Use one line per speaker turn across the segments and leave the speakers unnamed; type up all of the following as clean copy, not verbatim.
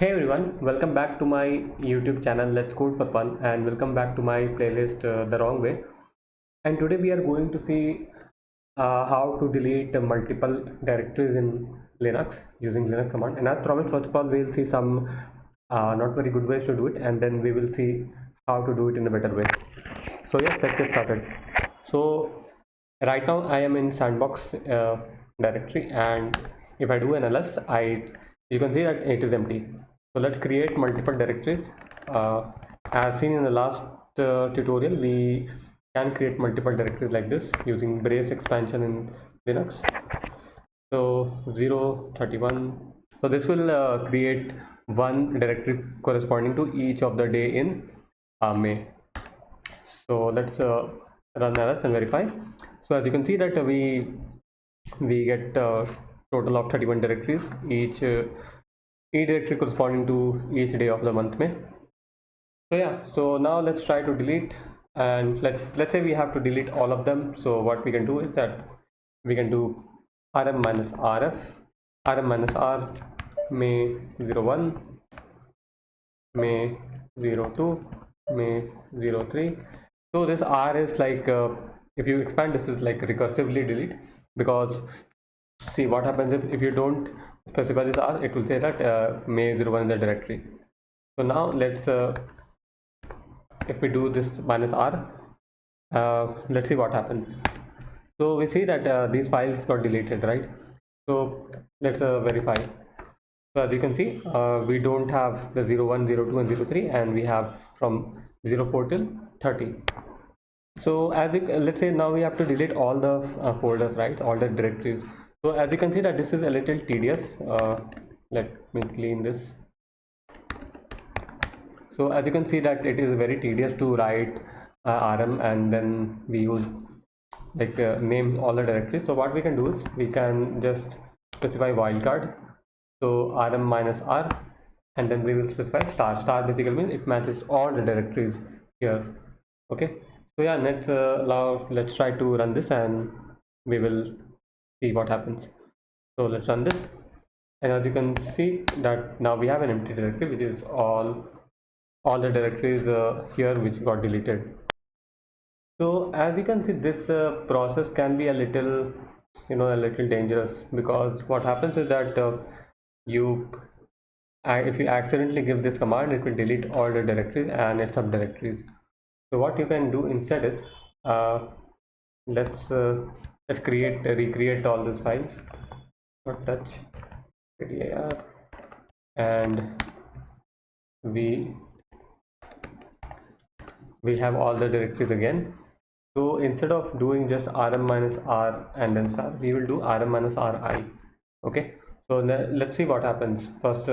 Hey everyone, welcome back to my YouTube channel Let's Code for Fun, and welcome back to my playlist The Wrong Way. And today we are going to see how to delete multiple directories in Linux using Linux command. And as promised, first of all we will see some not very good ways to do it, and then we will see how to do it in a better way. So yes, let's get started. So right now I am in sandbox directory, and if I do an ls, you can see that it is empty. So let's create multiple directories. As seen in the last tutorial, we can create multiple directories like this using brace expansion in Linux. So 0, 31. So this will create one directory corresponding to each of the day in May. So let's run ls and verify. So as you can see that we get a total of 31 directories, each directory corresponding to each day of the month May. So yeah, so now let's try to delete, and let's say we have to delete all of them. So what we can do is that we can do rm minus rf, rm minus r, May 01, May 02, May 03. So this r is like if you expand, this is like recursively delete, because see what happens if you don't specify this r, it will say that May 01 is the directory. So now let's if we do this minus r, let's see what happens. So we see that these files got deleted, right? So let's verify. So as you can see, we don't have the 01, 02 and 03, and we have from 04 till 30. So as you, let's say now we have to delete all the folders, right, all the directories. So as you can see that this is a little tedious. Let me clean this. So as you can see that it is very tedious to write rm and then we use like names all the directories. So what we can do is we can just specify wildcard. So rm minus r, and then we will specify star. Star basically means it matches all the directories here. Okay. So yeah, let's try to run this and we will see what happens. So let's run this, and as you can see that now we have an empty directory, which is all the directories here which got deleted. So as you can see, this process can be a little a little dangerous, because what happens is that you if you accidentally give this command, it will delete all the directories and its subdirectories. So what you can do instead is let's recreate all these files. Not touch dir, and we have all the directories again. So instead of doing just rm minus r and then star, we will do rm minus ri. Okay, so let's see what happens first.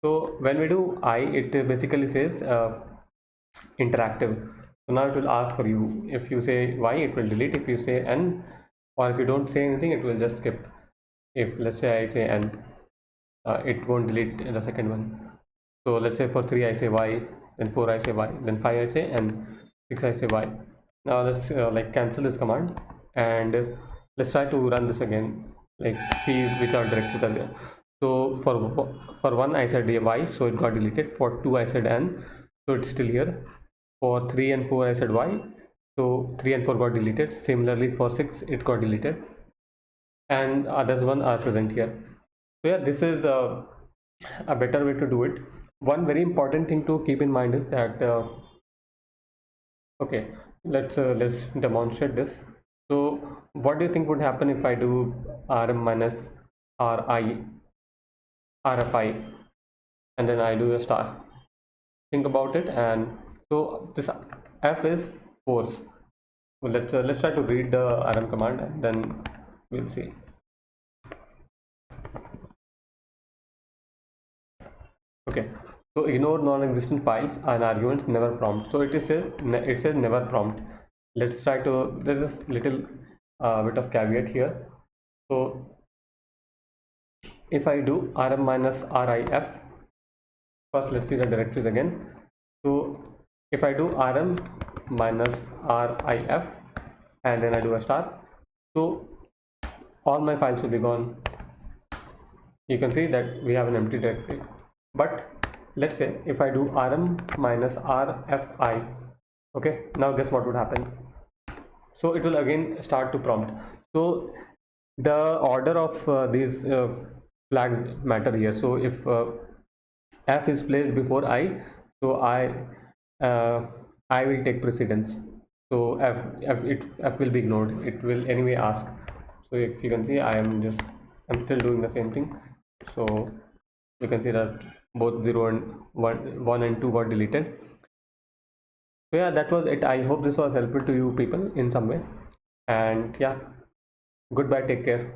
So when we do I, it basically says interactive. So now it will ask for you. If you say y, it will delete. If you say n, or if you don't say anything, it will just skip. If let's say I say n, it won't delete the second one. So let's say for 3 I say y, then 4 I say y, then 5 I say n, 6 I say y. Now let's like cancel this command, and let's try to run this again, like see which are directories are there. So for 1 I said y, so it got deleted. For 2 I said n, so it's still here. For 3 and 4 I said y, so 3 and 4 got deleted. Similarly for 6 it got deleted, and others one are present here. So yeah, this is a better way to do it. One very important thing to keep in mind is that okay, let's demonstrate this. So what do you think would happen if I do rm minus ri, rfi, and then I do a star? Think about it. And so this f is force. So let's try to read the rm command, and then we'll see. Okay, so ignore non-existent files and arguments, never prompt. So it says never prompt. Let's try to, there's this little bit of caveat here. So if I do rm minus rif, first let's see the directories again. So if I do rm minus rif and then I do a star, so all my files will be gone. you can see that we have an empty directory. But let's say if I do rm minus rfi, okay, now guess what would happen. So it will again start to prompt. So the order of these flags matter here. So if f is placed before I, so uh, I will take precedence. So f will be ignored, it will anyway ask. So if you can see, I'm still doing the same thing. So you can see that both 0 and 1 and 2 got deleted. So yeah, that was it. I hope this was helpful to you people in some way. And yeah, goodbye, take care.